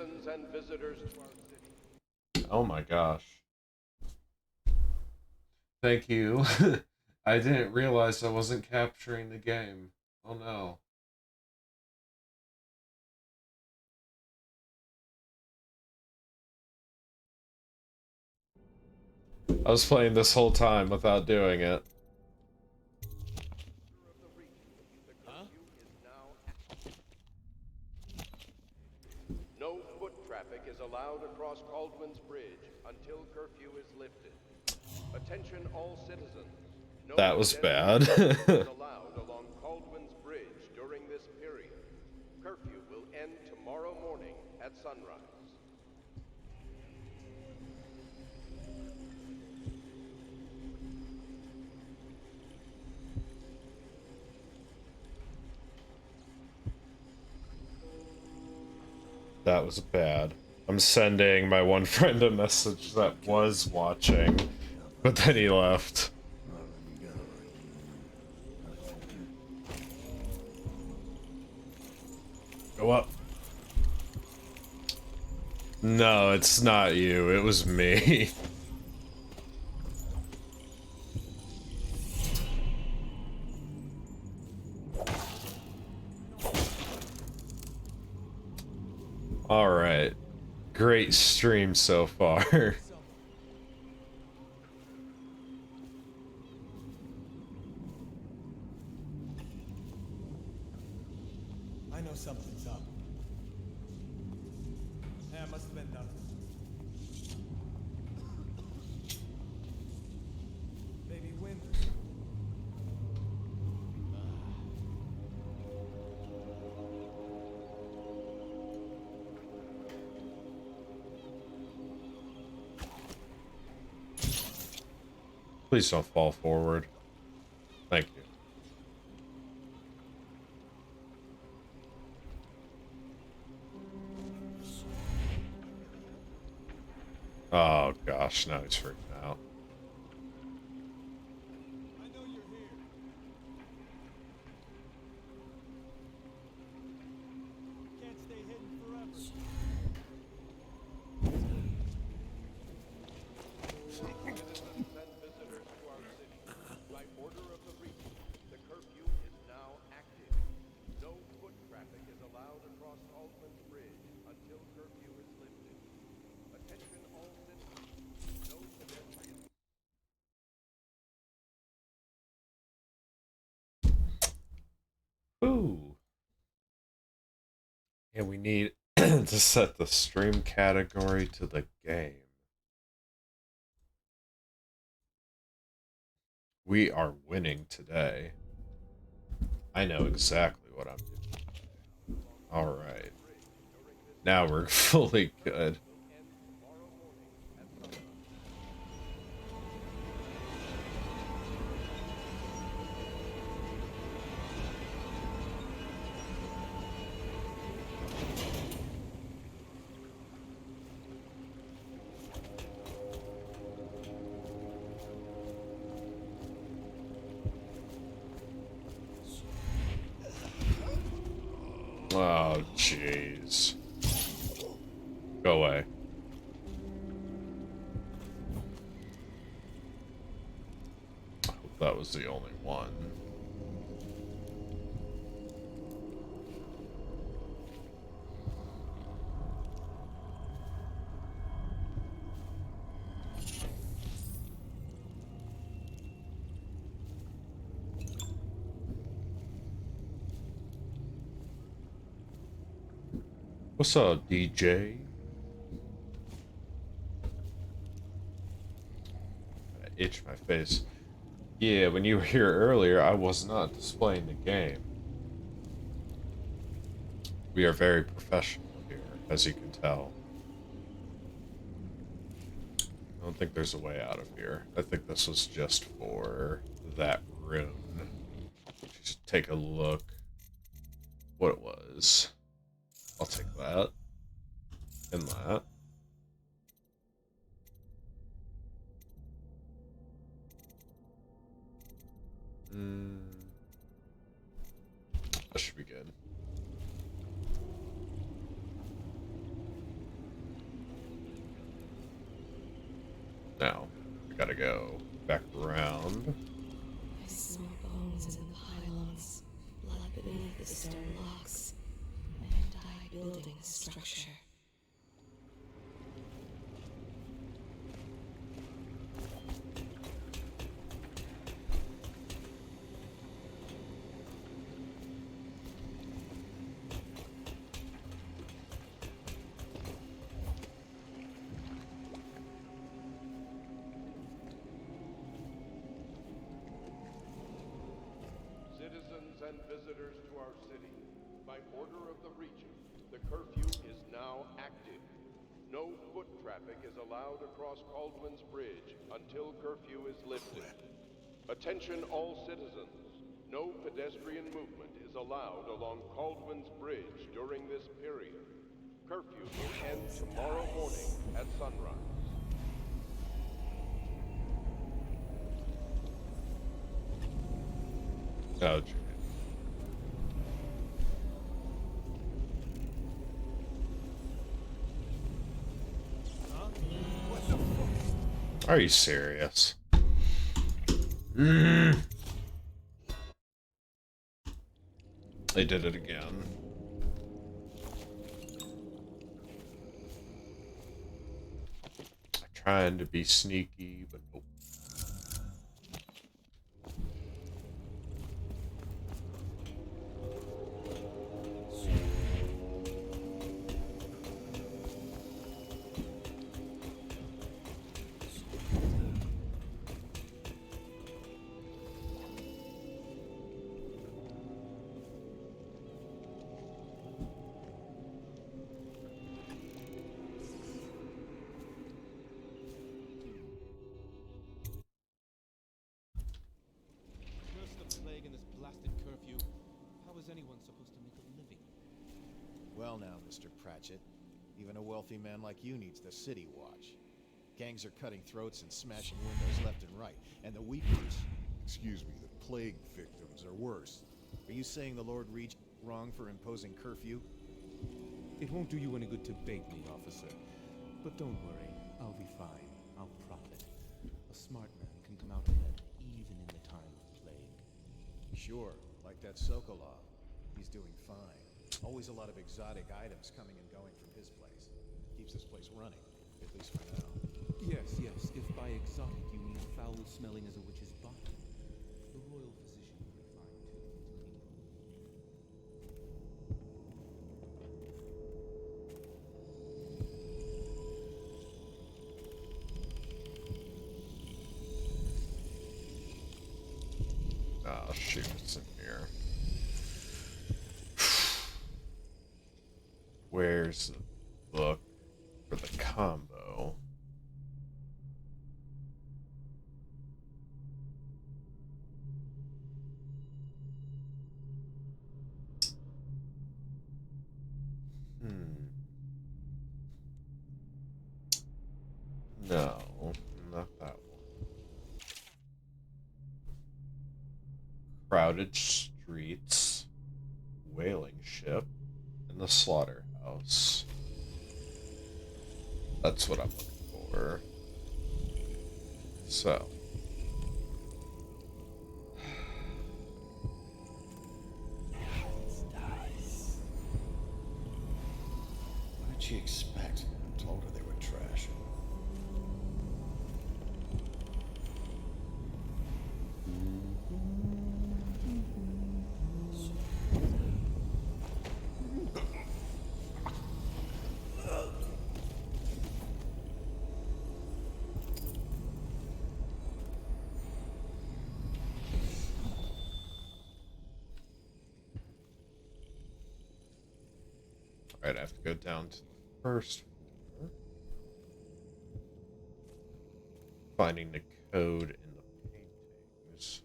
citizens and visitors to our city. Oh my gosh. Thank you. I didn't realize I wasn't capturing the game. Oh no. I was playing this whole time without doing it. Huh? No foot traffic is allowed across Caldwell's Bridge until curfew is lifted. Attention all citizens. No That was bad. pedestrian is allowed along Caldwell's Bridge during this period. Curfew will end tomorrow morning at sunrise. That was bad. I'm sending my one friend a message that was watching, but then he left. Go up. No, it's not you. It was me. Alright. Great stream so far. I know something's up. Yeah, it must have been nothing. Maybe wind. Please don't fall forward. Thank you. Oh gosh, now he's freaking out. I know you're here. Can't stay hidden forever. Citizens and visitors to our city. By order of the regent, the curfew is now active. No foot traffic is allowed across Caldwell's Bridge until curfew is lifted. Attention all citizens. No pedestrians. Ooh. Yeah, we need to set the stream category to the game. We are winning today. I know exactly what I'm doing. Alright. Now we're fully good. Oh, jeez. Go away. I hope that was the only one. What's up, DJ? I itch my face. Yeah, when you were here earlier, I was not displaying the game. We are very professional here, as you can tell. I don't think there's a way out of here. I think this was just for that room. Just take a look what it was. I'll take that. And that. That should be good. Now, we gotta go back around. I smell bones in the pylons, blood beneath the stone blocks. Men died building the structure. Citizens and visitors to our city, by order of the Regent, the curfew is now active. No foot traffic is allowed across Caldwell's Bridge until curfew is lifted. Attention all citizens. No pedestrian movement is allowed along Caldwell's Bridge during this period. Curfew will end tomorrow morning at sunrise. Oh, gee. Huh? What the fuck? Are you serious? They did it again. Trying to be sneaky, but nope. Curse the plague and this blasted curfew. How is anyone supposed to make a living? Well now, Mr. Pratchett, even a wealthy man like you needs the city watch. Gangs are cutting throats and smashing windows left and right, and the weepers, excuse me, the plague victims are worse. Are you saying the Lord Regent wrong for imposing curfew? It won't do you any good to bait me, officer. But don't worry, I'll be fine. I'll profit. A smart man can come out ahead, even in the time of plague. Sure, like that Soko. He's doing fine. Always a lot of exotic items coming and going from his place. Keeps this place running, at least for now. Yes, yes, if by exotic you mean foul-smelling as a witch's body. The royal physician will be fine, too. Oh, shoot, it's in here. Where's the book for the combo? No, not that one. Crowded streets, whaling ship, and the slaughterhouse. That's what I'm looking for. So. What did she expect? I told her they were trash. Alright, I have to go down to the first floor. Finding the code in the paintings.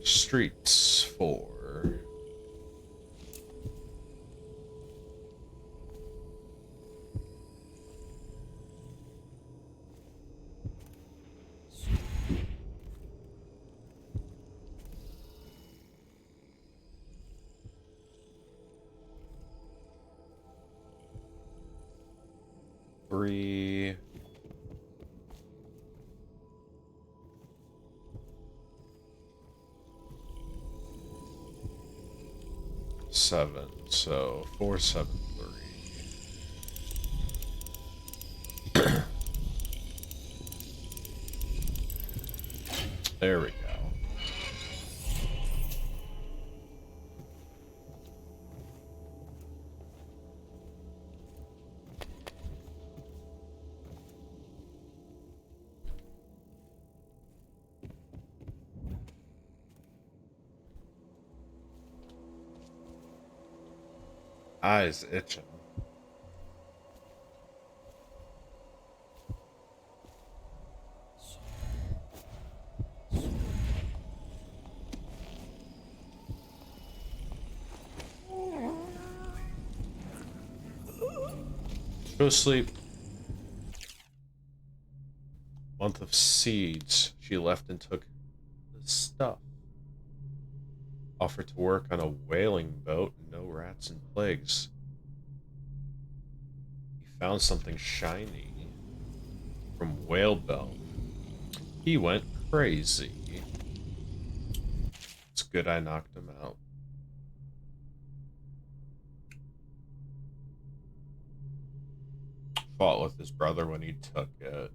Streets 4. 3. Seven, so 473. There we go. Eyes itching. Go to sleep. Month of seeds. She left and took the stuff. Offered to work on a whaling boat. No rats and plagues. He found something shiny from whalebone. He went crazy. It's good I knocked him out. Fought with his brother when he took it.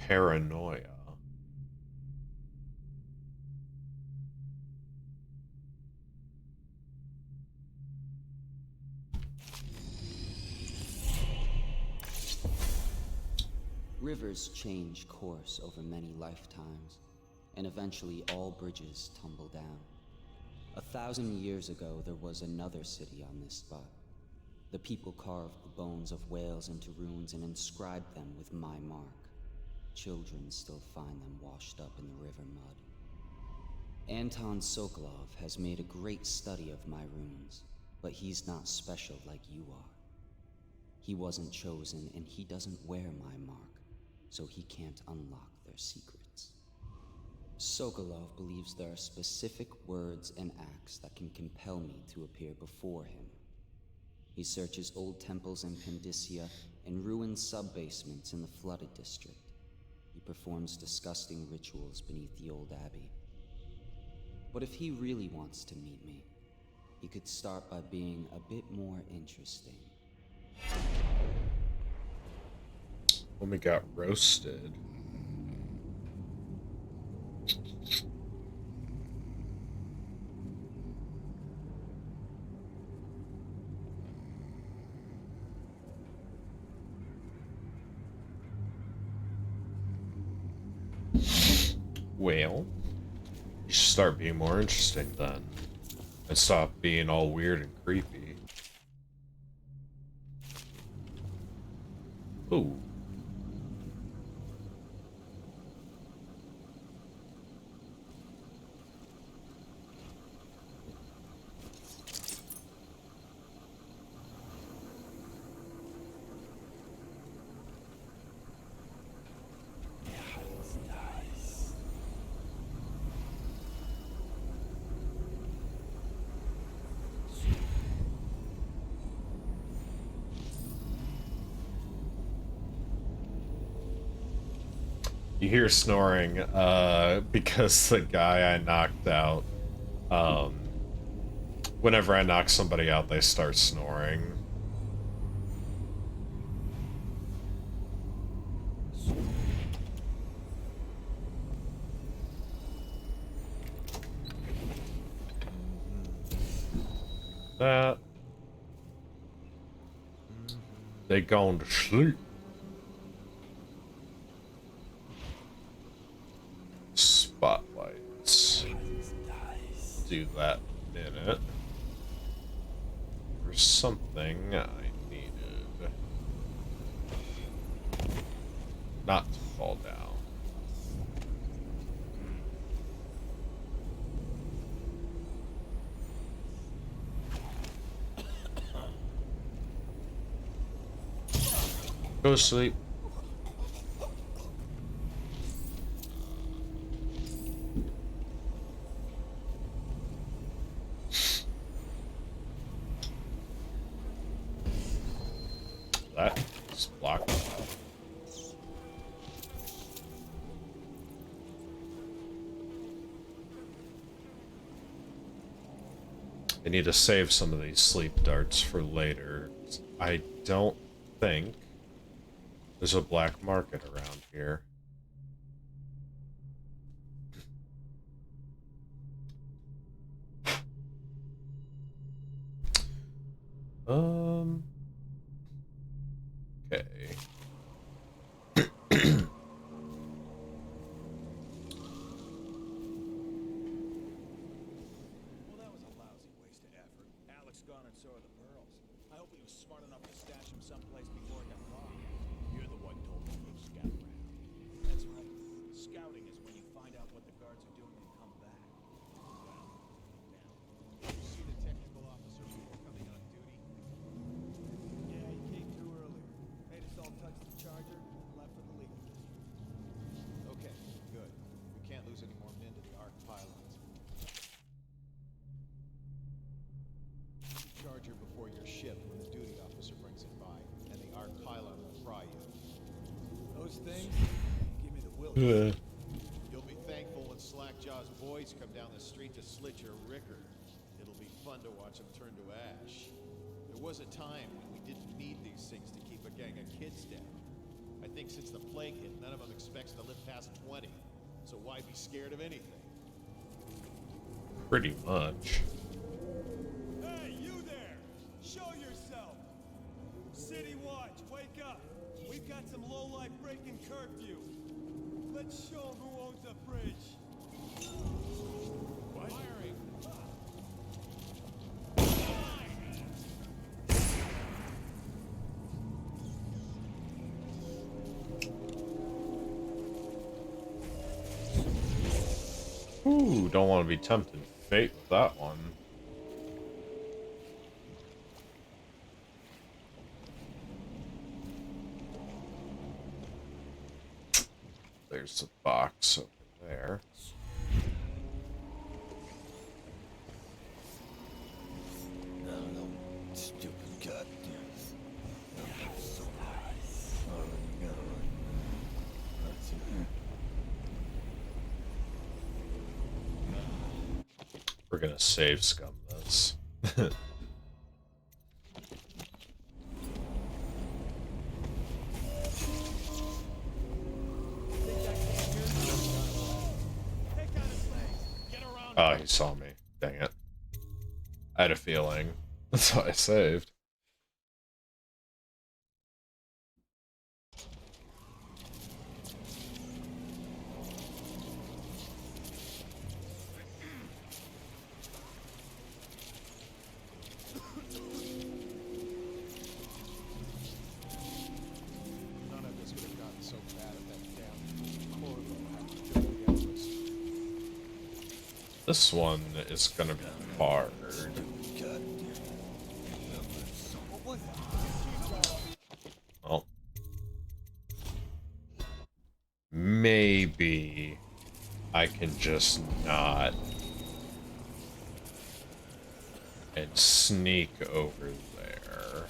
Paranoia. Rivers change course over many lifetimes, and eventually all bridges tumble down. 1,000 years ago, there was another city on this spot. The people carved the bones of whales into runes and inscribed them with my mark. Children still find them washed up in the river mud. Anton Sokolov has made a great study of my runes, but he's not special like you are. He wasn't chosen, and he doesn't wear my mark, so he can't unlock their secrets. Sokolov believes there are specific words and acts that can compel me to appear before him. He searches old temples in Pandysia and ruined sub-basements in the flooded district. He performs disgusting rituals beneath the old abbey. But if he really wants to meet me, he could start by being a bit more interesting. Woman got roasted. Well, you should start being more interesting then. And stop being all weird and creepy. Ooh. You hear snoring, because the guy I knocked out, whenever I knock somebody out, they start snoring. That. They gone to sleep. Spotlights. Do that in a minute. There's something I needed. Not to fall down. Go to sleep. That is blocked. I need to save some of these sleep darts for later. I don't think there's a black market around here. Okay. Well, that was a lousy waste of effort. Alex gone and so are the pearls. I hope he was smart enough to stash them someplace before it got robbed. You're the one told me to scout around. That's right. Scouting is when you find out what the guards are doing and come back. Well, now. Did you see the technical officer before coming on duty? Yeah, he came through earlier. Made us all touch the charger and left for the legal district. Okay, good. We can't lose any more men to the Arc pylons. Charger before your ship when the duty officer brings it by, and the Arc pylon will fry you. Those things give me the will. You'll be thankful when Slackjaw's boys come down the street to slit your ricker. It'll be fun to watch them turn to ash. There was a time when we didn't need these things to keep a gang of kids down. I think since the plague hit, none of them expects to live past 20. So why be scared of anything? Pretty much. Hey, you there! Show yourself! City Watch, wake up! We've got some lowlife breaking curfew. Let's show 'em who owns the bridge. What? Firing. Ooh, don't want to be tempted fate with that one. There's a box over there. Stupid cut. We're gonna save scum this. Oh, he saw me. Dang it. I had a feeling. That's why I saved. None of this would have gotten so bad if that damn Corvo hadn't killed the others. This one is gonna be hard. Well, maybe I can just not and sneak over there.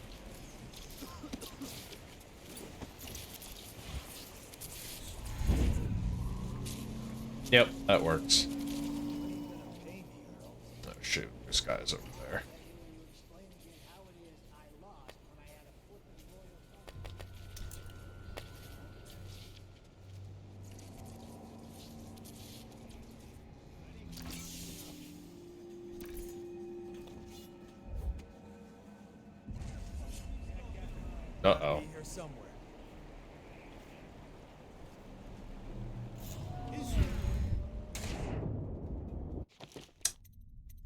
Yep, that works. Oh shoot, this guy's over there. Uh-oh. Be here somewhere.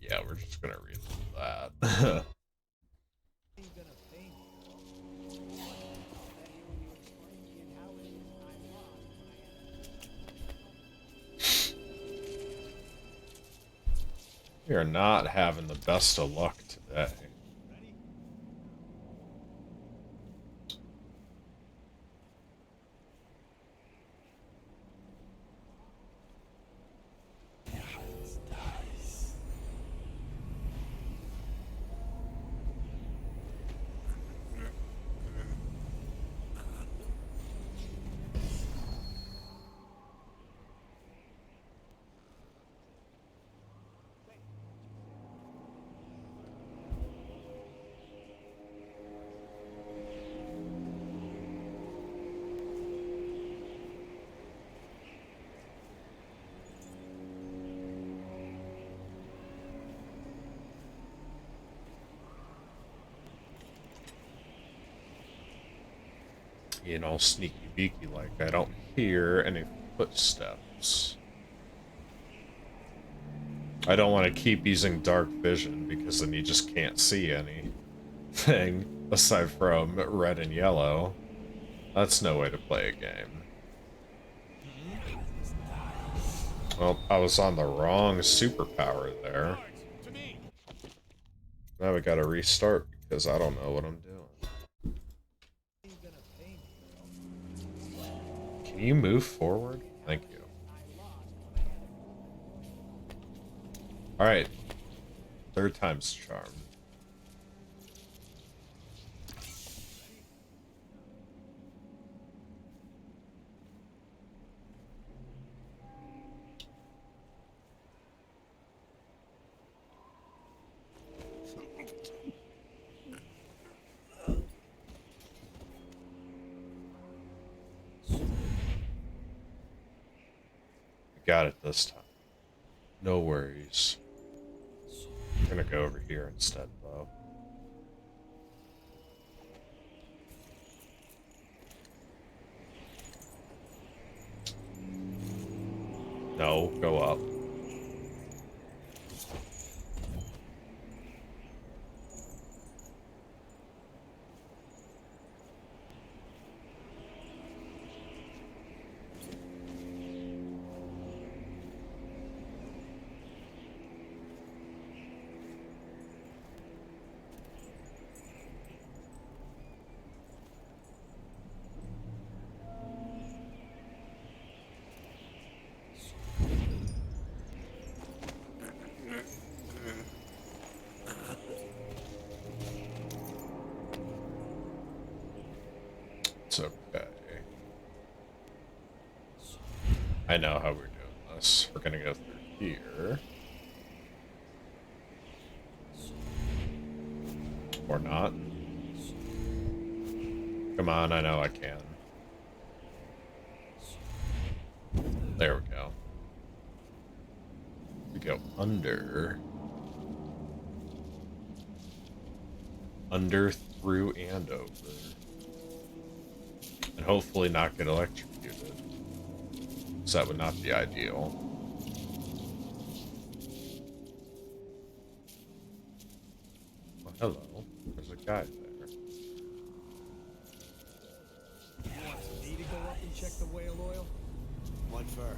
Yeah, we're just gonna read that. We are not having the best of luck today. being all sneaky beaky like. I don't hear any footsteps. I don't want to keep using dark vision because then you just can't see anything aside from red and yellow. That's no way to play a game. Well, I was on the wrong superpower there. Now we gotta restart because I don't know what I'm doing. Can you move forward? Thank you. Alright. Third time's the charm. Got it this time. No worries. I'm gonna go over here instead, though. No, go up. It's okay. I know how we're doing this. We're gonna go through here. Or not. Come on, I know I can. There we go. We go under. Under, through, and over. And hopefully not get electrocuted. So that would not be ideal. Well, hello. There's a guy there. You want me to go up and check the whale oil? What for?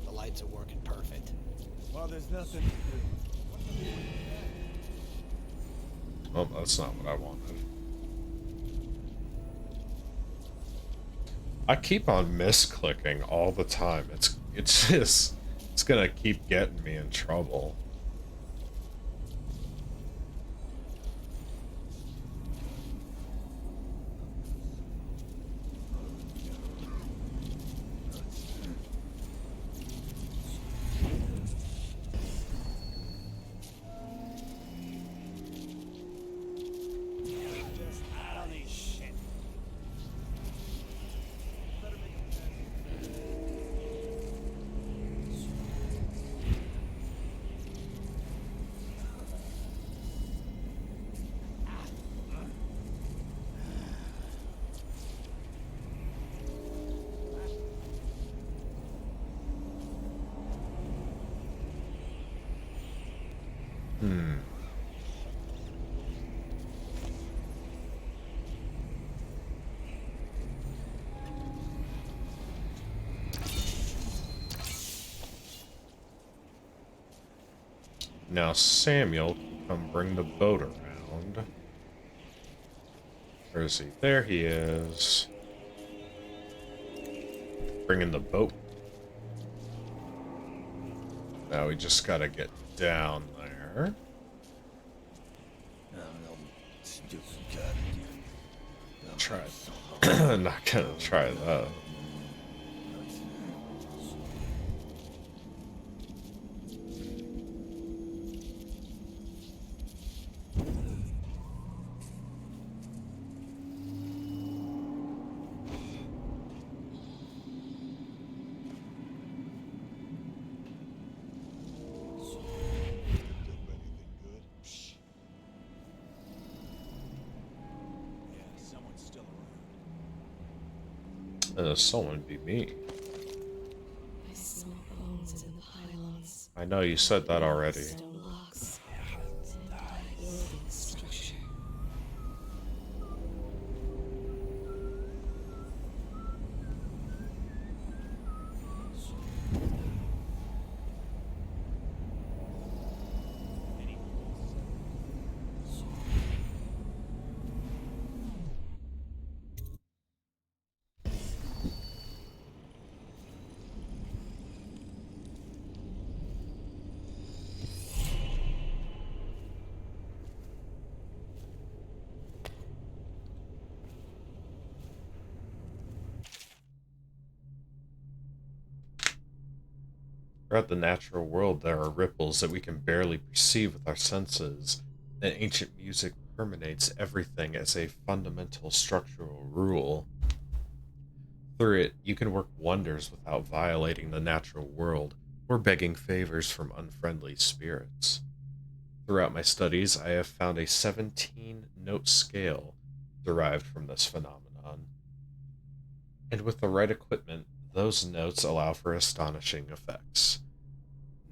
The lights are working perfect. Well, there's nothing to do. Oh, that's not what I wanted. I keep on misclicking all the time. It's just, it's gonna keep getting me in trouble. Just out of this shit. Now Samuel can come bring the boat around. Where is he? There he is. Bringing the boat. Now we just gotta get down there. Try it. Not gonna try that. Yeah, someone's still around. Someone be me. I smell bones in the pylons. I know you said that already. Stone locks. And I building structure. Throughout the natural world, there are ripples that we can barely perceive with our senses, and ancient music permeates everything as a fundamental structural rule. Through it, you can work wonders without violating the natural world or begging favors from unfriendly spirits. Throughout my studies, I have found a 17-note scale derived from this phenomenon, and with the right equipment, those notes allow for astonishing effects.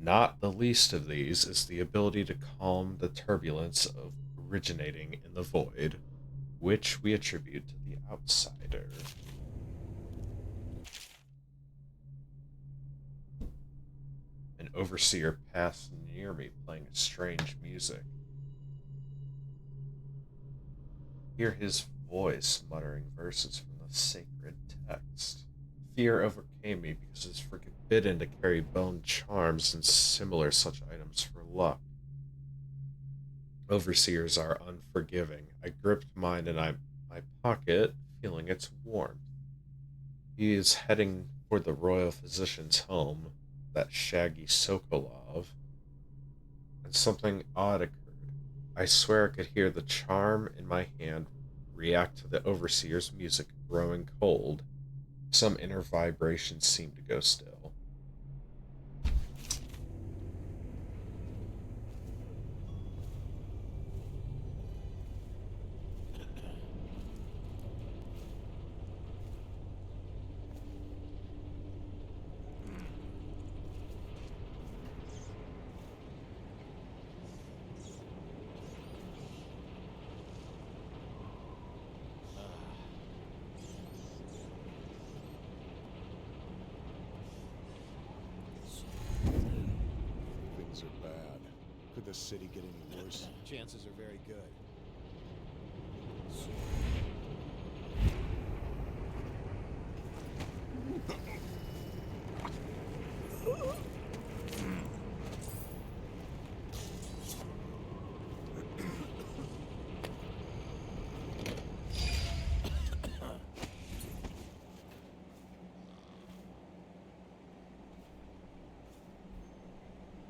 Not the least of these is the ability to calm the turbulence of originating in the void, which we attribute to the outsider. An overseer passed near me playing strange music. Hear his voice muttering verses from the sacred text. Fear overcame me because it is forbidden to carry bone charms and similar such items for luck. Overseers are unforgiving. I gripped mine in my pocket, feeling its warmth. He is heading for the royal physician's home, that shaggy Sokolov, and something odd occurred. I swear I could hear the charm in my hand react to the overseer's music growing cold. Some inner vibration seemed to go still. Things are bad. Could the city get any worse? Chances are very good.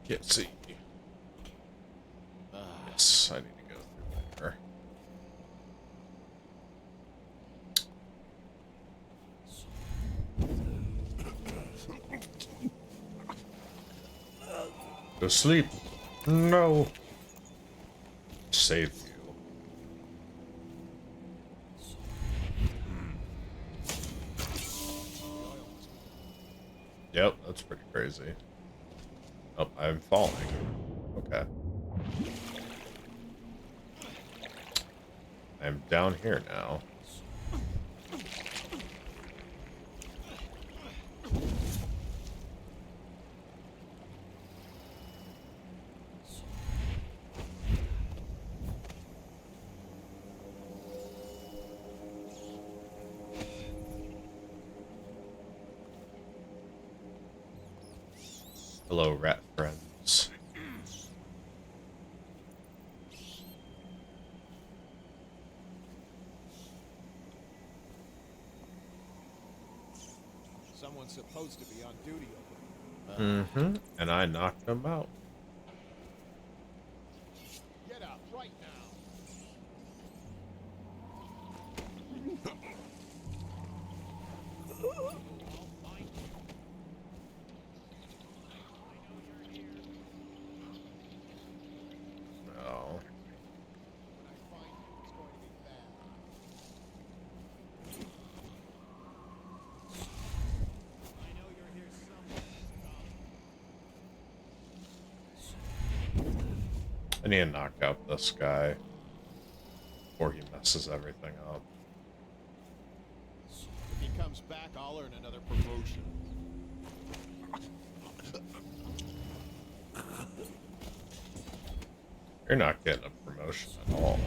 Can't see. Yes, I need to go through there. Go sleep. No. Save you. Yep, that's pretty crazy. Oh, I'm falling. Okay. I'm down here now. Hello, rat friends. Someone's supposed to be on duty over here. Mm-hmm. And I knocked them out. Get out right now. Oh. When I find you, it's going to be bad. I need to knock out this guy before he messes everything up. If he comes back, I'll earn another promotion. You're not getting a promotion at all.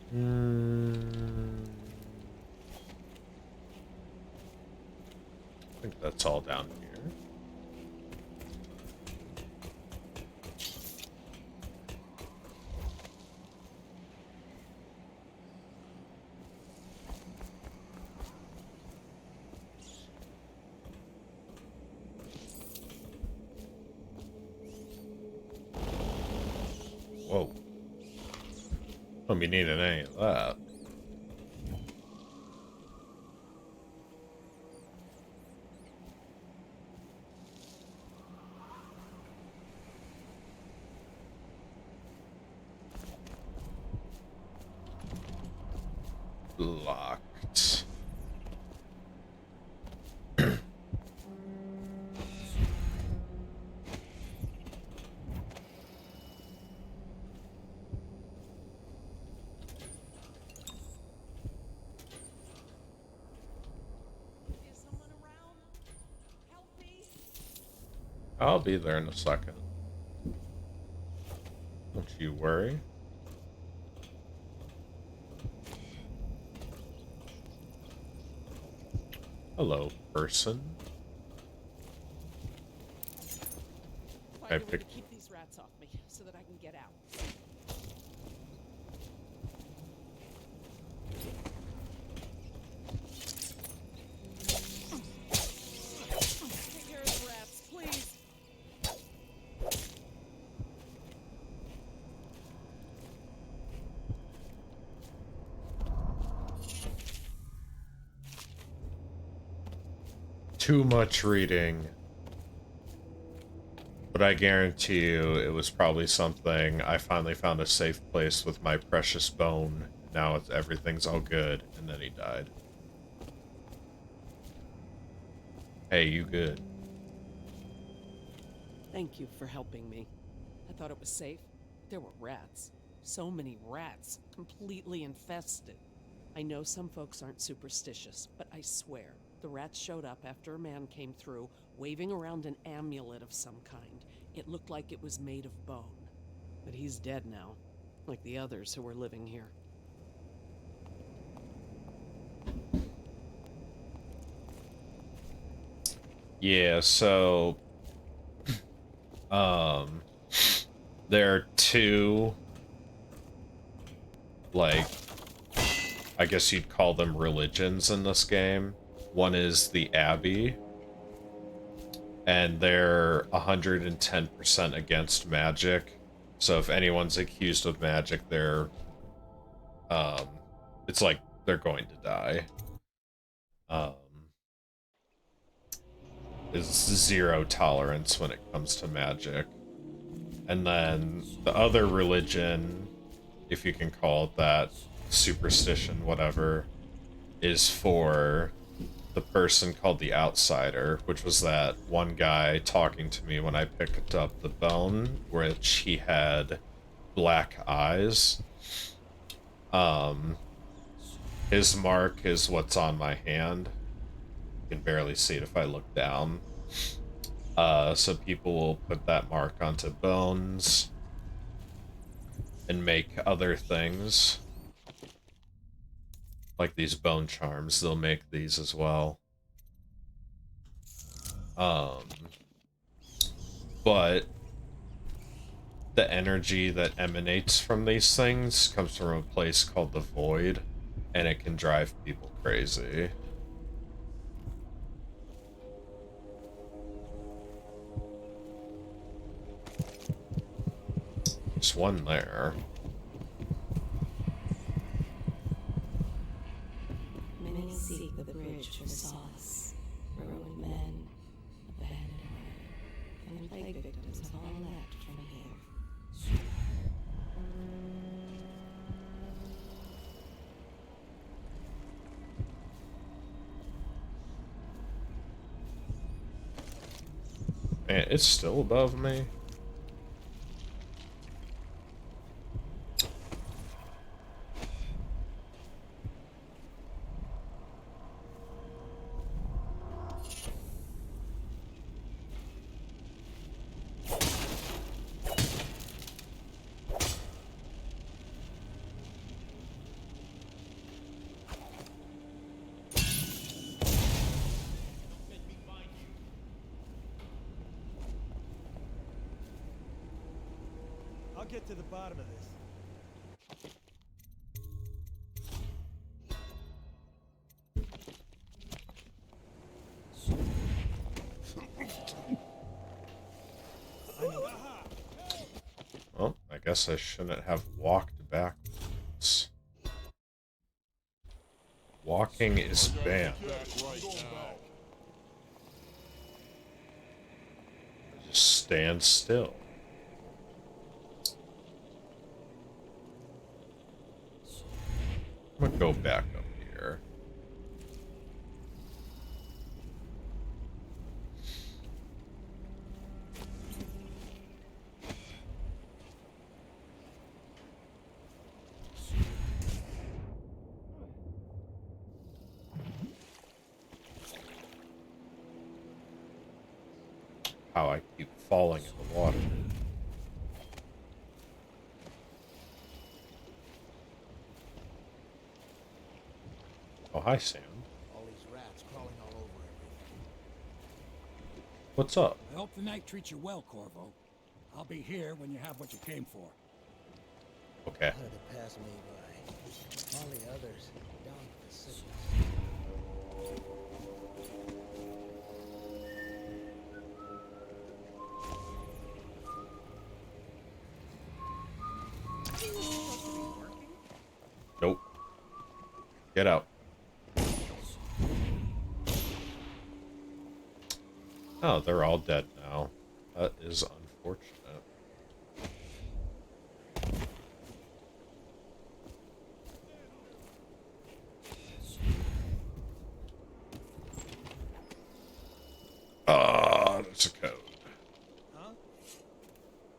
I think that's all down here. Whoa. Don't be needing any of that. Locked. Is someone around? Help me! I'll be there in a second. Don't you worry. Hello, person. Find a way to picked- keep these rats off me so that I can get out. Take care of the rats, please. Too much reading. But I guarantee you it was probably something. I finally found a safe place with my precious bone. Now everything's all good. And then he died. Hey, you good? Thank you for helping me. I thought it was safe. There were rats. So many rats. Completely infested. I know some folks aren't superstitious, but I swear, the rats showed up after a man came through, waving around an amulet of some kind. It looked like it was made of bone. But he's dead now, like the others who were living here. Yeah, so there are two, like, I guess you'd call them religions in this game. One is the Abbey, and they're 110% against magic. So if anyone's accused of magic, they're, it's like they're going to die. Is zero tolerance when it comes to magic. And then the other religion, if you can call it that, superstition, whatever, is for the person called the Outsider, which was that one guy talking to me when I picked up the bone, which he had black eyes. His mark is what's on my hand. You can barely see it if I look down. So people will put that mark onto bones. and make other things. Like these bone charms, they'll make these as well. But the energy that emanates from these things comes from a place called the Void, and it can drive people crazy. There's one there. Many seek the bridge for solace. Ruined men, abandoned women, and plague victims have all left from here. Man, it's still above me. I'll get to the bottom of this. Well, I guess I shouldn't have walked backwards. Walking is banned. Just stand still. I'm gonna go back up here. How I keep falling in the water. Oh, hi, Sam. All these rats crawling all over everything. What's up? I hope the night treats you well, Corvo. I'll be here when you have what you came for. Okay. How did it pass me by? All the others down at the city. Nope. Get out. Oh, they're all dead now. That is unfortunate. Ah, that's a code. Huh?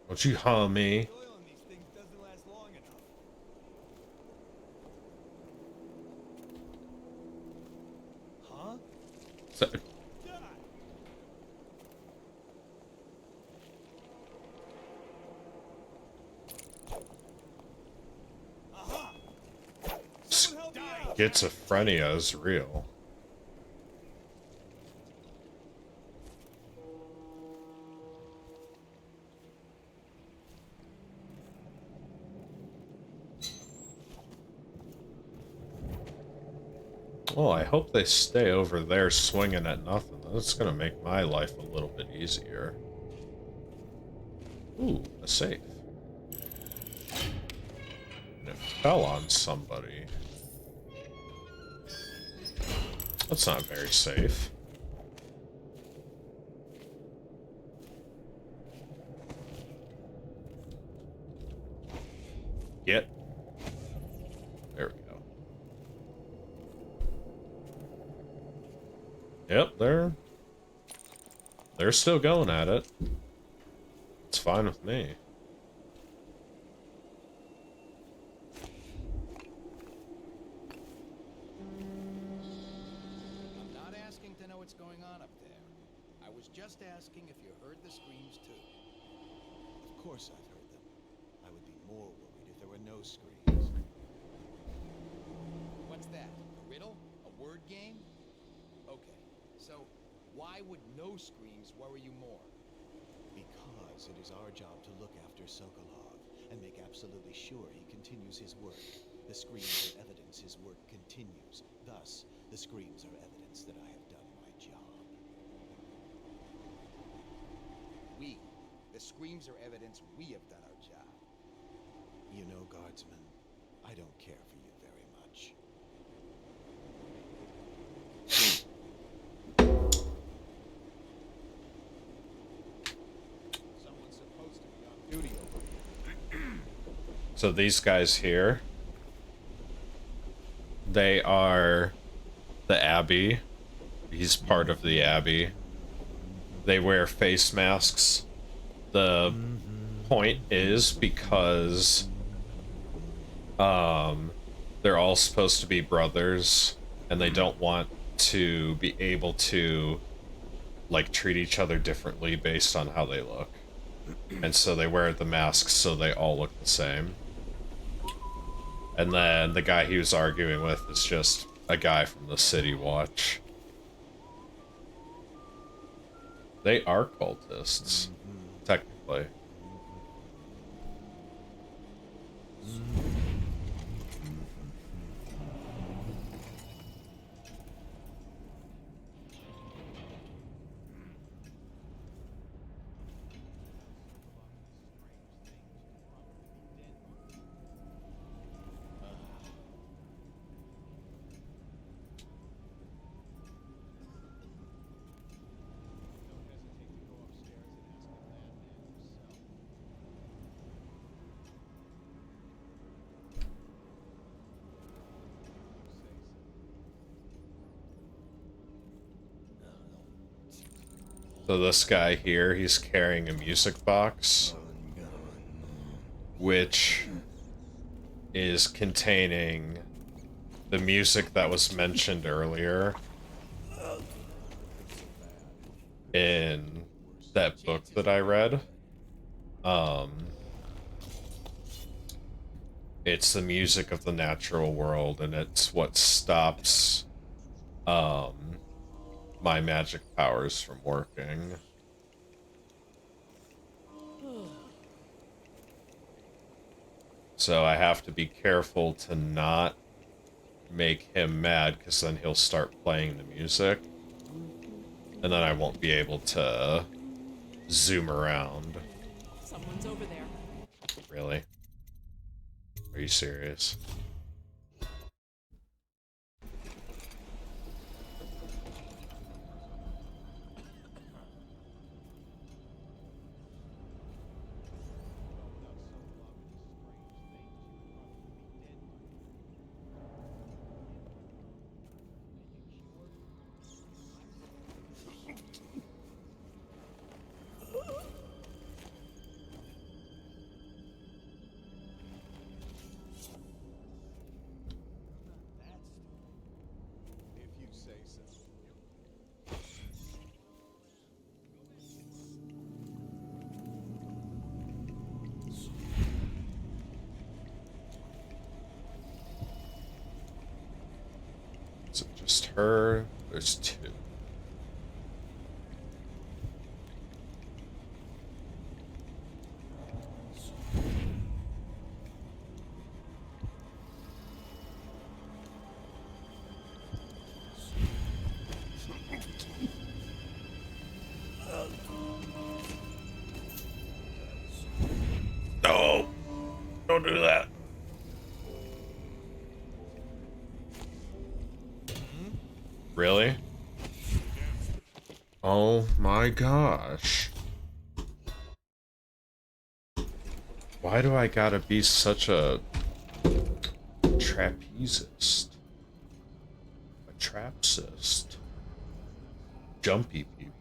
Don't you harm me. The oil in these things doesn't last long enough. Huh? So, God! Aha! Someone help me out! schizophrenia is real. Well, I hope they stay over there swinging at nothing. That's gonna make my life a little bit easier. Ooh, a safe. And it fell on somebody. That's not very safe. Get. There we go. Yep, they're still going at it. It's fine with me. I'm not asking to know what's going on up there. I was just asking if you heard the screams too. Of course I've heard them. I would be more worried if there or no screens. What's that? A riddle? A word game? Okay, so why would no screams worry you more? Because it is our job to look after Sokolov and make absolutely sure he continues his work. The screams are evidence his work continues. Thus, the screams are evidence that I have done my job. The screams are evidence we have done our job. You know, Guardsman, I don't care for you very much. Someone's supposed to be on duty over here. So these guys here, they are the Abbey. He's part of the Abbey. They wear face masks. The point is because they're all supposed to be brothers, and they don't want to be able to like treat each other differently based on how they look. And so they wear the masks so they all look the same. And then the guy he was arguing with is just a guy from the City Watch. They are cultists, technically. So this guy here, he's carrying a music box, which is containing the music that was mentioned earlier in that book that I read. It's the music of the natural world, and it's what stops my magic powers from working. So I have to be careful to not make him mad, because then he'll start playing the music. And then I won't be able to zoom around. Someone's over there. Really? Are you serious? If you say so. Is it just her? There's two. No! Don't do that. Really? Oh my gosh. Why do I gotta be such a trapezist? A trapsist? Jumpy people.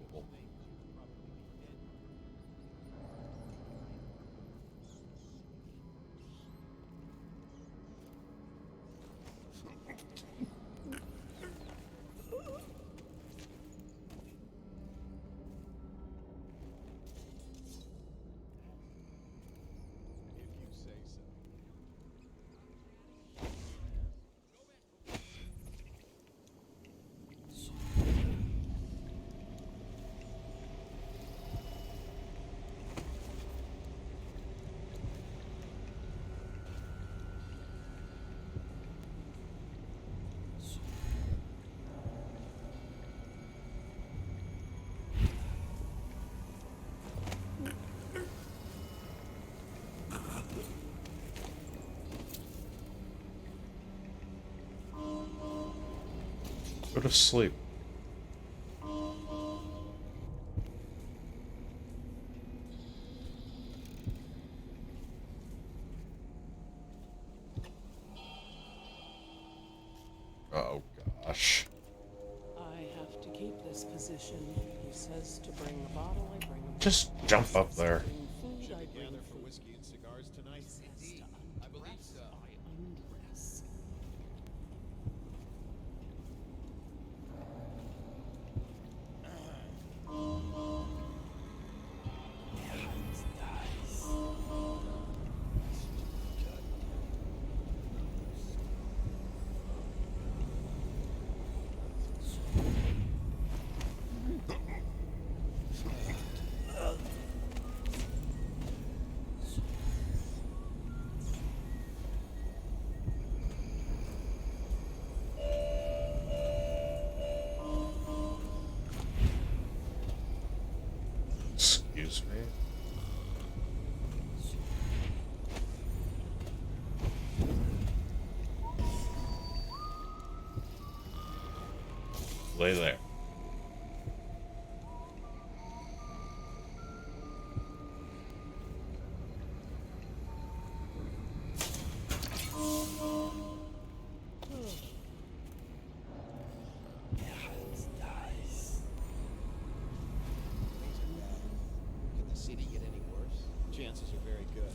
If you say so. to sleep. Oh gosh. I have to keep this position. He says to bring a bottle, I bring a bottle. Just jump up there. Bring food, Should I we bring gather for food. whiskey and cigars tonight? He says Indeed. to I believe undress, so. I undress. Excuse me. Lay there. Things are bad. Can the city get any worse? Chances are very good.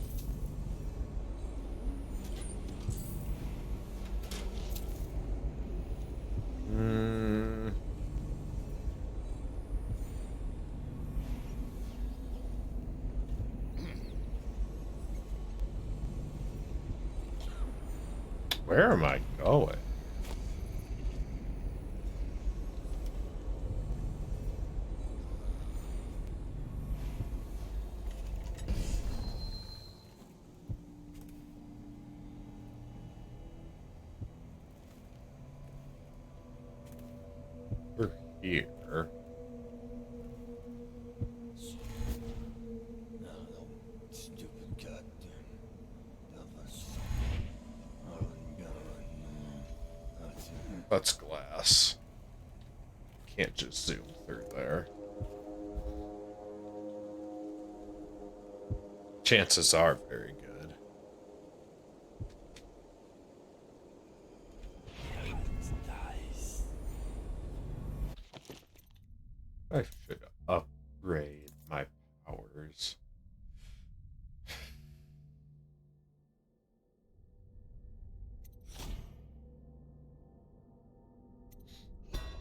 Hmm. Where am I going? We're here. Stupid goddamn. That's glass. Can't just zoom through there. Chances are very good. I should upgrade my powers.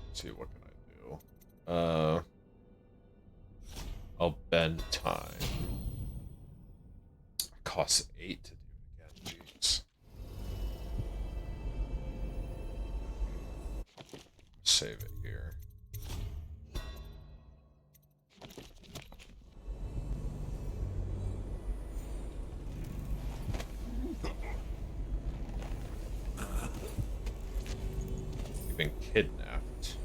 Let's see, what can I do? I'll bend time. Costs 8 to do it again. Jeez. Save it here. You've been kidnapped.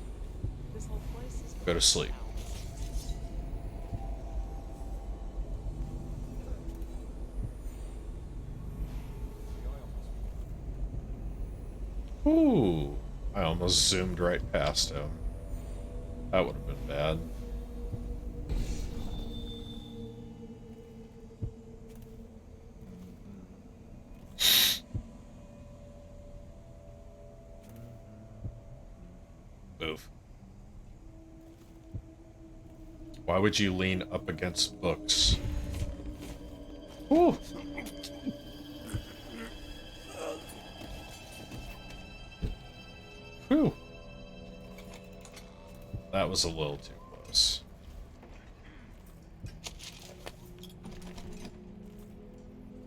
This whole place is Go to sleep. Ooh, I almost zoomed right past him. That would have been bad. Move. Why would you lean up against books? Ooh. Whew. That was a little too close.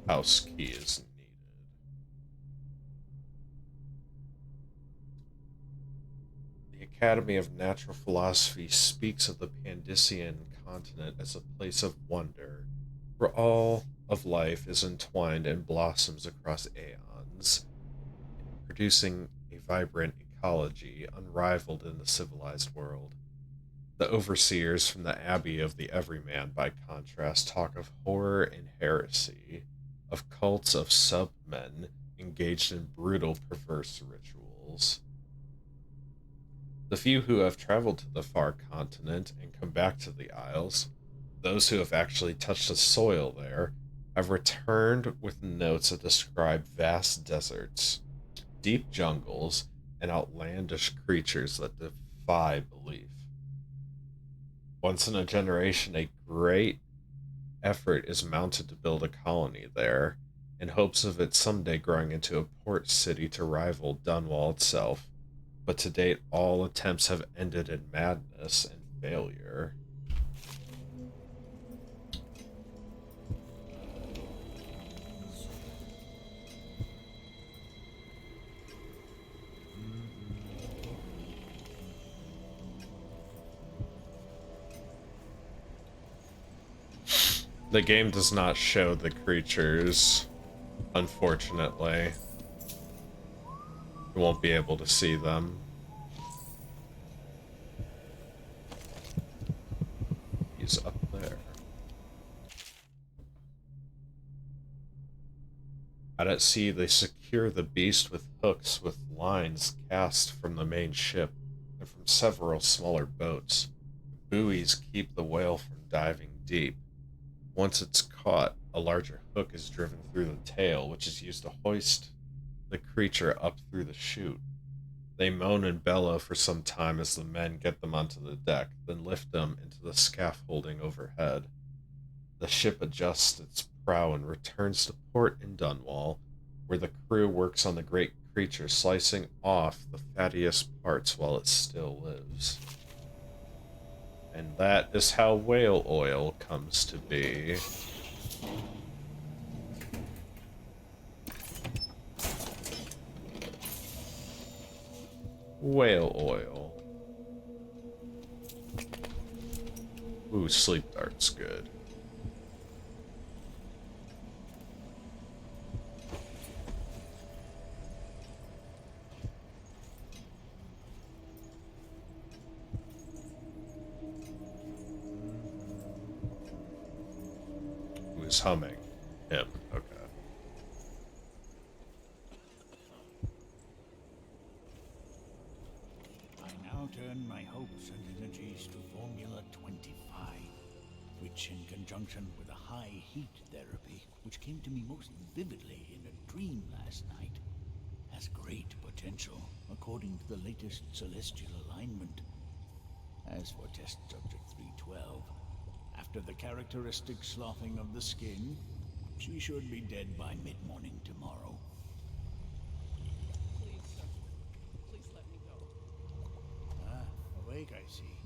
House key is needed. The Academy of Natural Philosophy speaks of the Pandician continent as a place of wonder, where all of life is entwined and blossoms across aeons, producing a vibrant ecology unrivaled in the civilized world. The overseers from the Abbey of the Everyman, by contrast, talk of horror and heresy, of cults of sub-men engaged in brutal, perverse rituals. The few who have traveled to the far continent and come back to the Isles, those who have actually touched the soil there, have returned with notes that describe vast deserts, deep jungles, and outlandish creatures that defy belief. Once in a generation, a great effort is mounted to build a colony there, in hopes of it someday growing into a port city to rival Dunwall itself. But to date, all attempts have ended in madness and failure. The game does not show the creatures, unfortunately. You won't be able to see them. He's up there. Out at sea, they secure the beast with hooks with lines cast from the main ship and from several smaller boats. Buoys keep the whale from diving deep. Once it's caught, a larger hook is driven through the tail, which is used to hoist the creature up through the chute. They moan and bellow for some time as the men get them onto the deck, then lift them into the scaffolding overhead. The ship adjusts its prow and returns to port in Dunwall, where the crew works on the great creature, slicing off the fattiest parts while it still lives. And that is how whale oil comes to be. Whale oil. Ooh, sleep dart's good. Who is humming? Him. Okay. I now turn my hopes and energies to Formula 25, which, in conjunction with a high heat therapy, which came to me most vividly in a dream last night, has great potential according to the latest celestial alignment. As for test subject 312, after the characteristic sloughing of the skin, she should be dead by mid-morning tomorrow. Please, sir. Please let me go. Ah, awake, I see.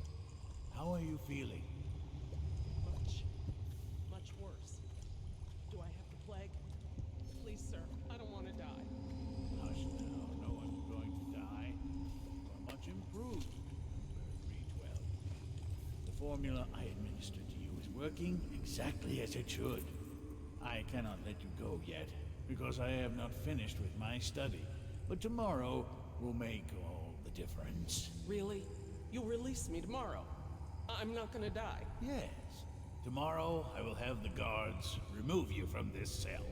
How are you feeling? Much worse. Do I have the plague? Please, sir. I don't want to die. Hush now, no one's going to die. You're much improved, Number 312. The formula I administered to you is working exactly as it should. I cannot let you go yet, because I have not finished with my study. But tomorrow will make all the difference. Really? You'll release me tomorrow? I'm not gonna die. Yes. Tomorrow I will have the guards remove you from this cell.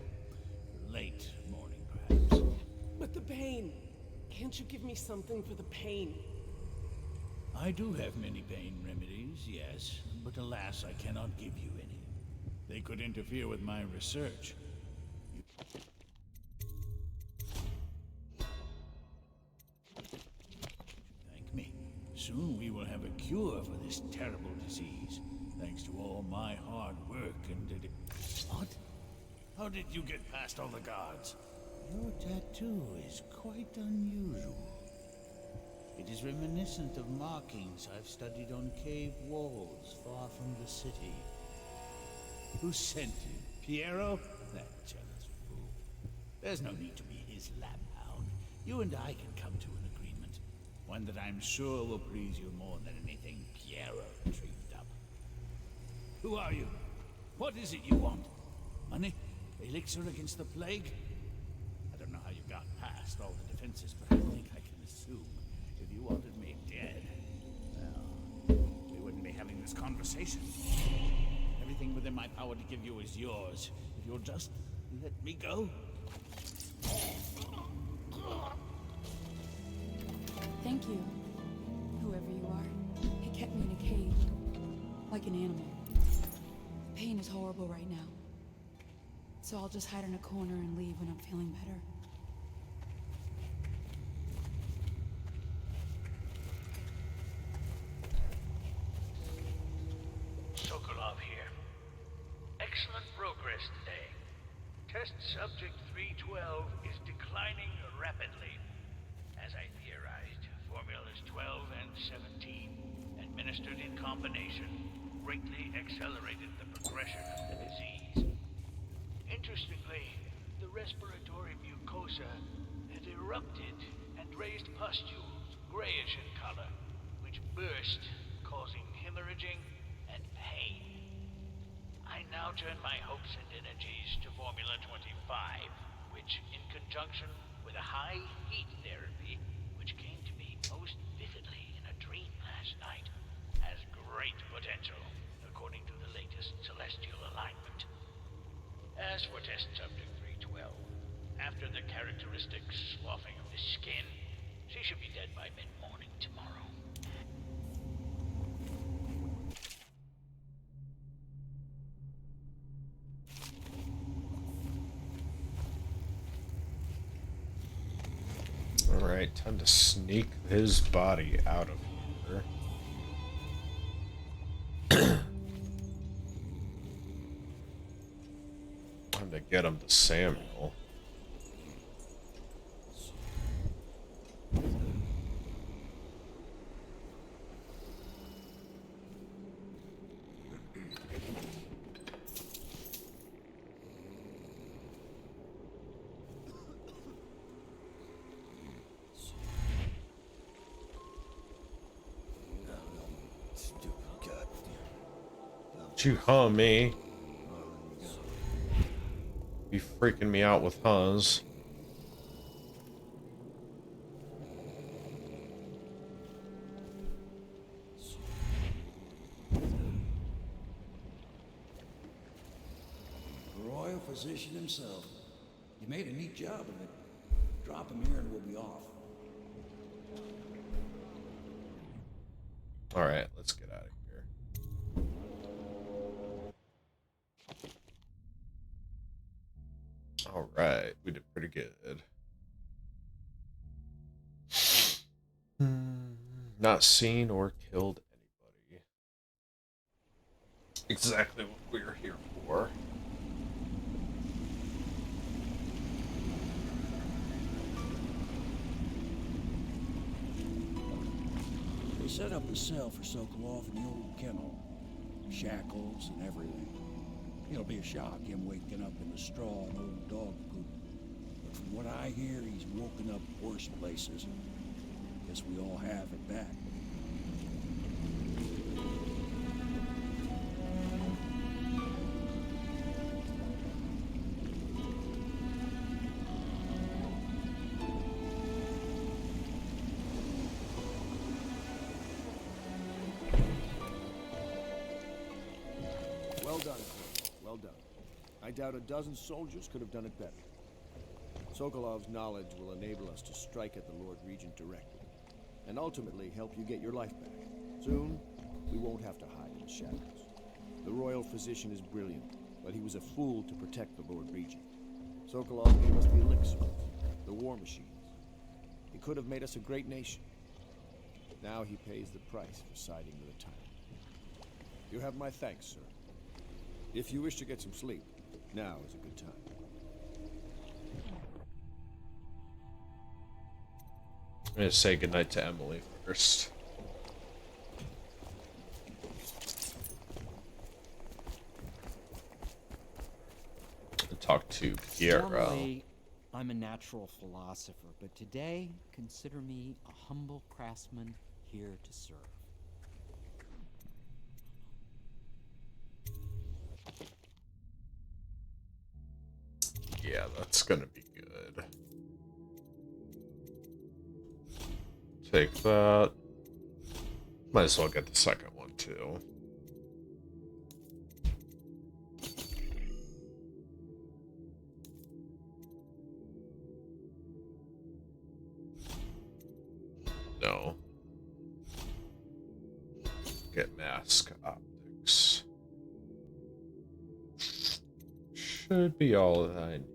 Late morning, perhaps. But the pain! Can't you give me something for the pain? I do have many pain remedies, yes, but alas, I cannot give you any. They could interfere with my research. Thank me. Soon we will have a cure for this terrible disease, thanks to all my hard work and What? How did you get past all the guards? Your tattoo is quite unusual. It is reminiscent of markings I've studied on cave walls far from the city. Who sent you? Piero? That jealous fool. There's no need to be his lab hound. You and I can come to an agreement. One that I'm sure will please you more than anything Piero dreamed up. Who are you? What is it you want? Money? Elixir against the plague? I don't know how you got past all the defenses, but I think I can assume if you wanted me dead, well, we wouldn't be having this conversation. Everything within my power to give you is yours. If you'll just let me go. Thank you, an animal. The pain is horrible right now. So I'll just hide in a corner and leave when I'm feeling better. Sokolov here. Excellent progress today. Test subject 312 is declining rapidly. As I theorized, formulas 12 and 17, administered in combination, greatly accelerated the progression of the disease. Interestingly, the respiratory mucosa had erupted and raised pustules, grayish in color, which burst, causing hemorrhaging and pain. I now turn my hopes and energies to Formula 25, which, in conjunction with a high heat therapy, which came to me most vividly in a dream last night, has great potential, according to the latest celestial alignment. As for test subject 312, after the characteristic sloughing of the skin, she should be dead by mid-morning tomorrow. Alright, time to sneak his body out of here. Time to get him to Samuel. Don't you hum me. Be freaking me out with huzz. The royal physician himself. You made a neat job of it. Drop him here and we'll be off. Alright, let's get out of here. Alright, we did pretty good. Not seen or killed anybody. Exactly what we're here for. They set up a cell for Sokolov in the old kennel. Shackles and everything. It'll be a shock, him waking up in the straw and old dog poop. But from what I hear, he's woken up worse places. Guess we all have it back. Well done, Corporal. Well done. I doubt a dozen soldiers could have done it better. Sokolov's knowledge will enable us to strike at the Lord Regent directly, and ultimately help you get your life back. Soon, we won't have to hide in the shadows. The royal physician is brilliant, but he was a fool to protect the Lord Regent. Sokolov gave us the elixir, the war machines. He could have made us a great nation. Now he pays the price for siding with a tyrant. You have my thanks, sir. If you wish to get some sleep, now is a good time. I'm gonna say goodnight to Emily first. Talk to Kiera. Normally, I'm a natural philosopher, but today, consider me a humble craftsman here to serve. Yeah, that's gonna be good. Take that. Might as well get the second one too. No. Get mask optic. books. Should be all that I need.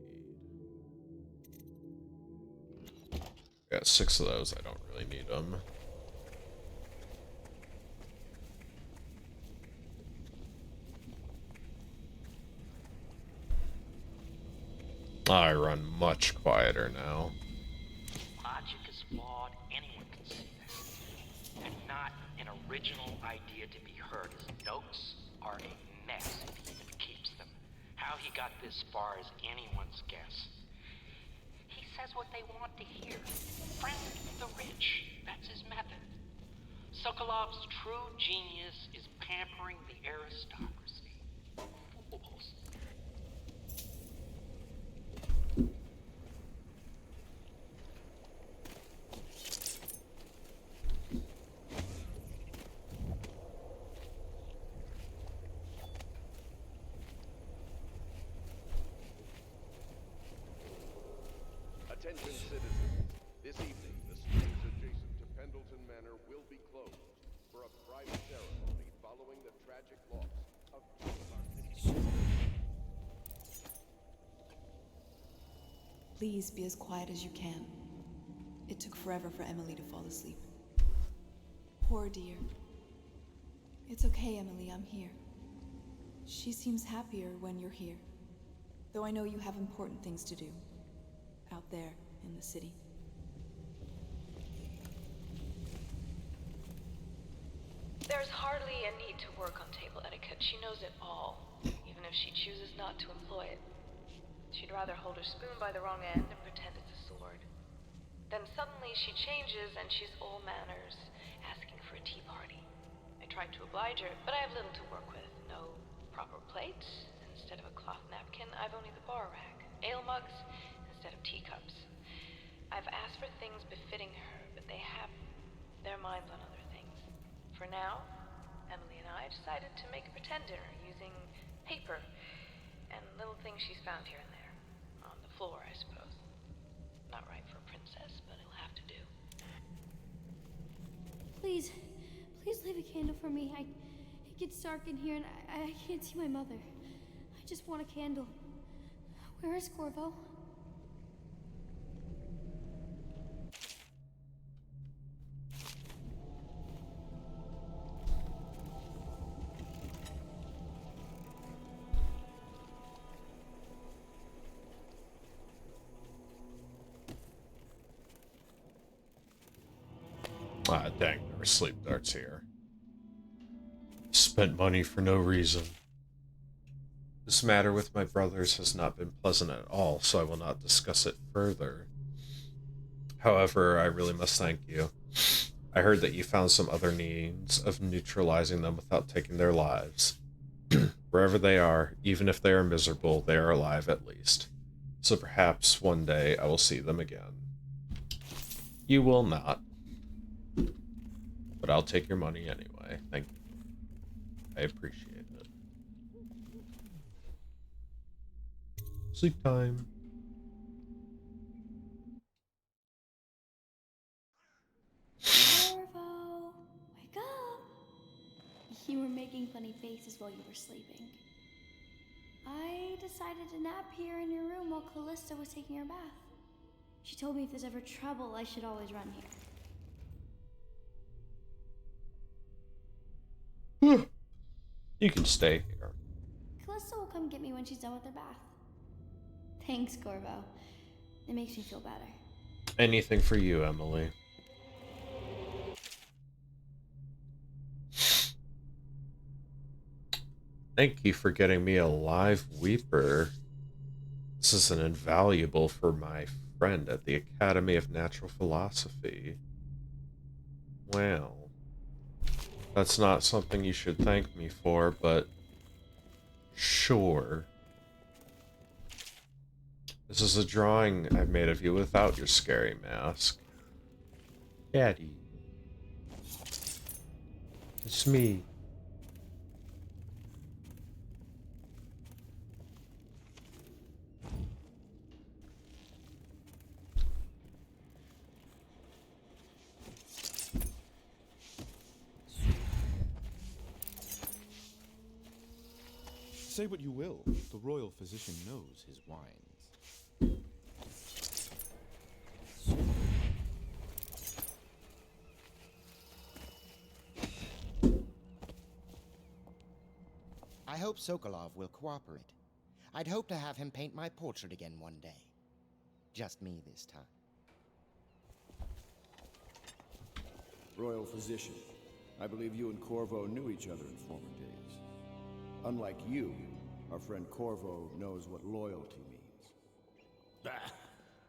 Got 6 of those, I don't really need them. I run much quieter now. Logic is flawed, anyone can see that. And not an original idea to be heard. His notes are a mess if he even keeps them. How he got this far is anyone's guess. He says what they want to hear. Friend the rich. That's his method. Sokolov's true genius is pampering the aristocracy. Fools. Attention citizens. This evening, the streets adjacent to Pendleton Manor will be closed for a private ceremony following the tragic loss of two of our city's... Please be as quiet as you can. It took forever for Emily to fall asleep. Poor dear. It's okay, Emily, I'm here. She seems happier when you're here. Though I know you have important things to do. Out there in the city. There's hardly a need to work on table etiquette. She knows it all, even if she chooses not to employ it. She'd rather hold her spoon by the wrong end and pretend it's a sword. Then suddenly she changes and she's all manners, asking for a tea party. I tried to oblige her, but I have little to work with. No proper plates. Instead of a cloth napkin, I've only the bar rack. Ale mugs instead of teacups. I've asked for things befitting her, but they have their minds on other things. For now, Emily and I decided to make a pretend dinner using paper and little things she's found here and there. On the floor, I suppose. Not right for a princess, but it'll have to do. Please leave a candle for me. It gets dark in here and I can't see my mother. I just want a candle. Where is Corvo? Ah, dang, there were sleep darts here. Spent money for no reason. This matter with my brothers has not been pleasant at all, so I will not discuss it further. However, I really must thank you. I heard that you found some other means of neutralizing them without taking their lives. Wherever they are, even if they are miserable, they are alive at least. So perhaps one day I will see them again. You will not. But I'll take your money anyway. Thank you. I appreciate it. Sleep time. Corvo, wake up! You were making funny faces while you were sleeping. I decided to nap here in your room while Callista was taking her bath. She told me if there's ever trouble, I should always run here. You can stay here. Callista will come get me when she's done with her bath. Thanks, Corvo. It makes me feel better. Anything for you, Emily. Thank you for getting me a live weeper. This is an invaluable for my friend at the Academy of Natural Philosophy. Well, that's not something you should thank me for, but sure. This is a drawing I made of you without your scary mask. Daddy. It's me. Say what you will, the royal physician knows his wines. I hope Sokolov will cooperate. I'd hope to have him paint my portrait again one day. Just me this time. Royal Physician, I believe you and Corvo knew each other in former days. Unlike you, our friend Corvo knows what loyalty means.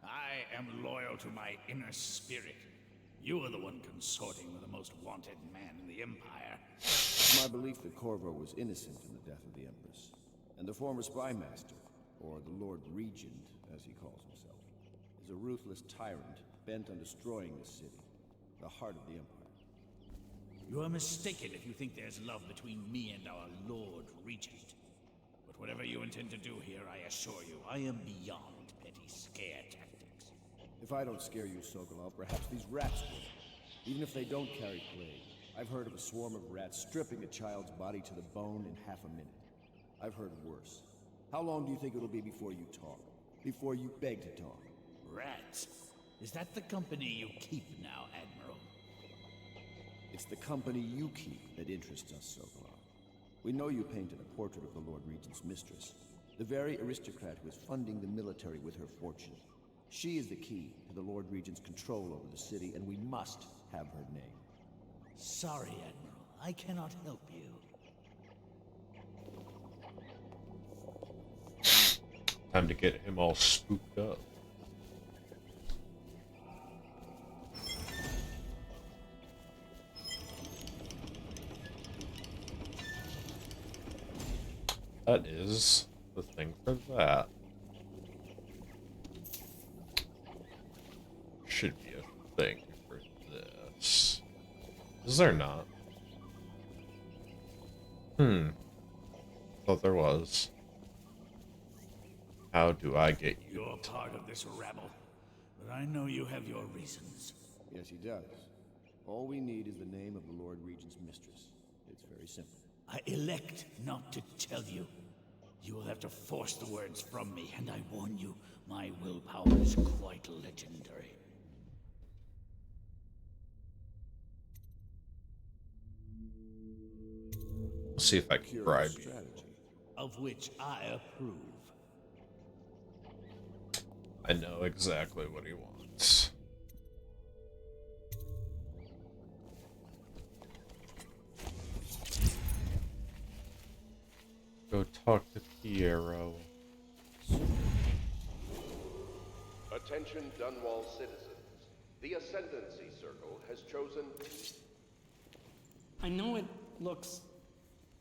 I am loyal to my inner spirit. You are the one consorting with the most wanted man in the Empire. It's my belief that Corvo was innocent in the death of the Empress, and the former spy master, or the Lord Regent, as he calls himself, is a ruthless tyrant bent on destroying this city, the heart of the Empire. You are mistaken if you think there's love between me and our Lord Regent. But whatever you intend to do here, I assure you, I am beyond petty scare tactics. If I don't scare you, Sokolov, perhaps these rats will. Even if they don't carry plague, I've heard of a swarm of rats stripping a child's body to the bone in half a minute. I've heard worse. How long do you think it'll be before you talk? Before you beg to talk? Rats? Is that the company you keep now, Admiral? It's the company you keep that interests us, Sokolov. We know you painted a portrait of the Lord Regent's mistress, the very aristocrat who is funding the military with her fortune. She is the key to the Lord Regent's control over the city, and we must have her name. Sorry, Admiral. I cannot help you. Time to get him all spooked up. That is the thing for that. Should be a thing for this. Is there not? Thought there was. How do I get you? You're part of this rabble, but I know you have your reasons. Yes, he does. All we need is the name of the Lord Regent's mistress. It's very simple. I elect not to tell you. You will have to force the words from me, and I warn you, my willpower is quite legendary. Let's see if I can bribe you. Of which I approve. I know exactly what he wants. Go talk to Piero. Attention Dunwall citizens. The Ascendancy Circle has chosen... I know it looks...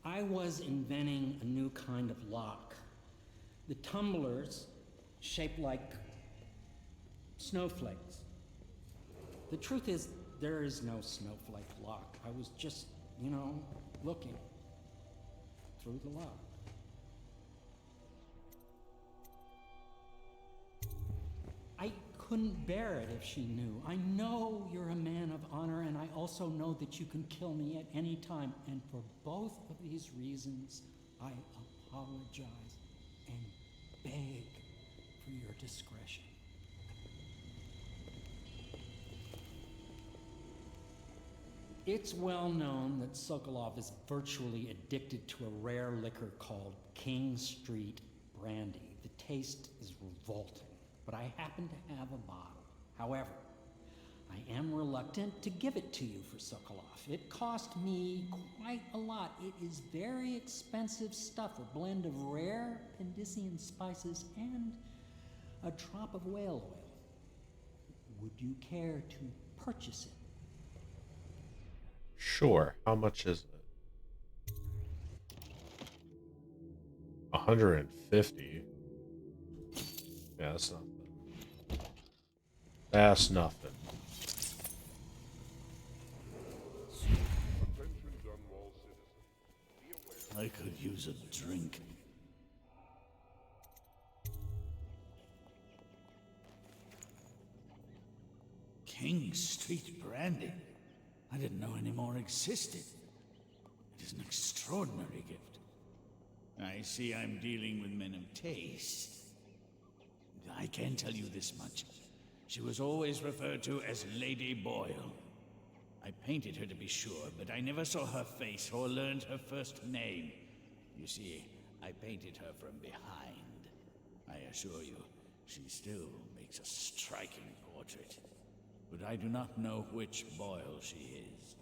I was inventing a new kind of lock. The tumblers, shaped like snowflakes. The truth is, there is no snowflake lock. I was just, looking through the lock. I couldn't bear it if she knew. I know you're a man of honor, and I also know that you can kill me at any time. And for both of these reasons, I apologize and beg for your discretion. It's well known that Sokolov is virtually addicted to a rare liquor called King Street Brandy. The taste is revolting, but I happen to have a bottle. However, I am reluctant to give it to you for Sokolov. It cost me quite a lot. It is very expensive stuff, a blend of rare Pendician spices and a drop of whale oil. Would you care to purchase it? Sure. How much is it? 150. Yeah, that's nothing. That's nothing. I could use a drink. King Street Brandy? I didn't know any more existed. It is an extraordinary gift. I see I'm dealing with men of taste. I can tell you this much. She was always referred to as Lady Boyle. I painted her to be sure, but I never saw her face or learned her first name. You see, I painted her from behind. I assure you, she still makes a striking portrait. But I do not know which Boyle she is.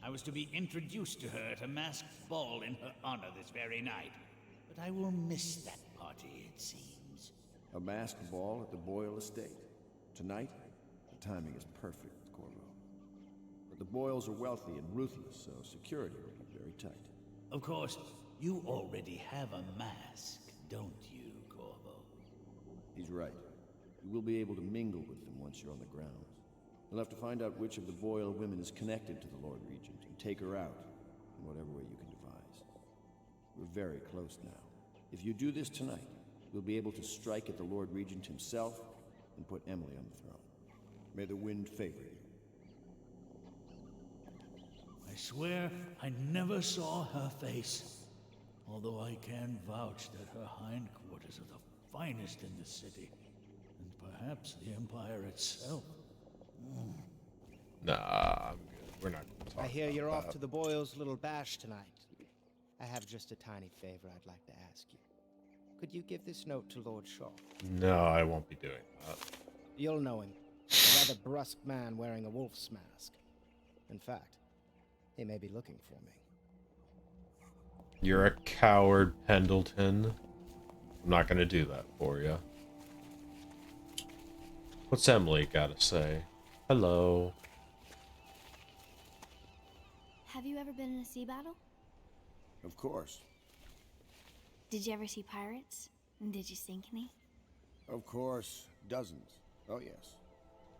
I was to be introduced to her at a masked ball in her honor this very night. But I will miss that party, it seems. A masked ball at the Boyle estate. Tonight? The timing is perfect, Corvo. But the Boyles are wealthy and ruthless, so security will be very tight. Of course, you already have a mask, don't you, Corvo? He's right. You will be able to mingle with them once you're on the grounds. You'll have to find out which of the Boyle women is connected to the Lord Regent and take her out in whatever way you can devise. We're very close now. If you do this tonight, you'll be able to strike at the Lord Regent himself and put Emily on the throne. May the wind favor you. I swear I never saw her face, although I can vouch that her hindquarters are the finest in the city, and perhaps the Empire itself. Nah, I'm good. We're not gonna talk I hear you're about off that. to the Boyles' little bash tonight. I have just a tiny favor I'd like to ask you. Could you give this note to Lord Shaw? No, I won't be doing that. You'll know him. A rather brusque man wearing a wolf's mask. In fact, he may be looking for me. You're a coward, Pendleton. I'm not gonna do that for you. What's Emily gotta say? Hello. Have you ever been in a sea battle? Of course. Did you ever see pirates? And did you sink any? Of course. Dozens. Oh, yes.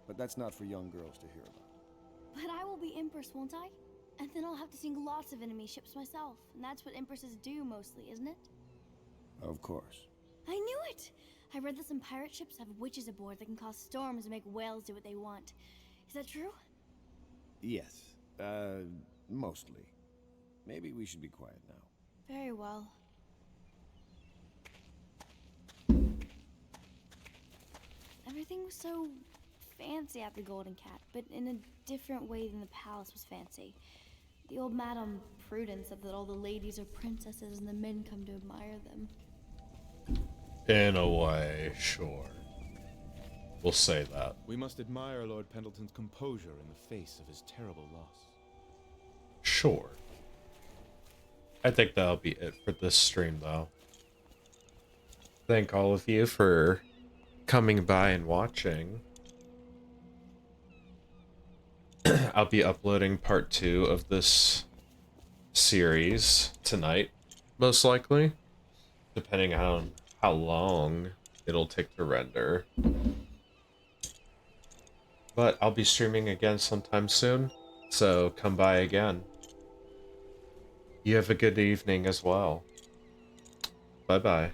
But that's not for young girls to hear about. But I will be Empress, won't I? And then I'll have to sink lots of enemy ships myself. And that's what Empresses do mostly, isn't it? Of course. I knew it! I read that some pirate ships have witches aboard that can cause storms and make whales do what they want. Is that true? Yes. Mostly. Maybe we should be quiet now. Very well. Everything was so fancy at the Golden Cat, but in a different way than the palace was fancy. The old Madame Prudence said that all the ladies are princesses and the men come to admire them. In a way, sure. We'll say that. We must admire Lord Pendleton's composure in the face of his terrible loss. Sure. I think that'll be it for this stream, though. Thank all of you for coming by and watching. I'll be uploading part 2 of this series tonight, most likely, depending on how long it'll take to render. But I'll be streaming again sometime soon, so come by again. You have a good evening as well. Bye-bye.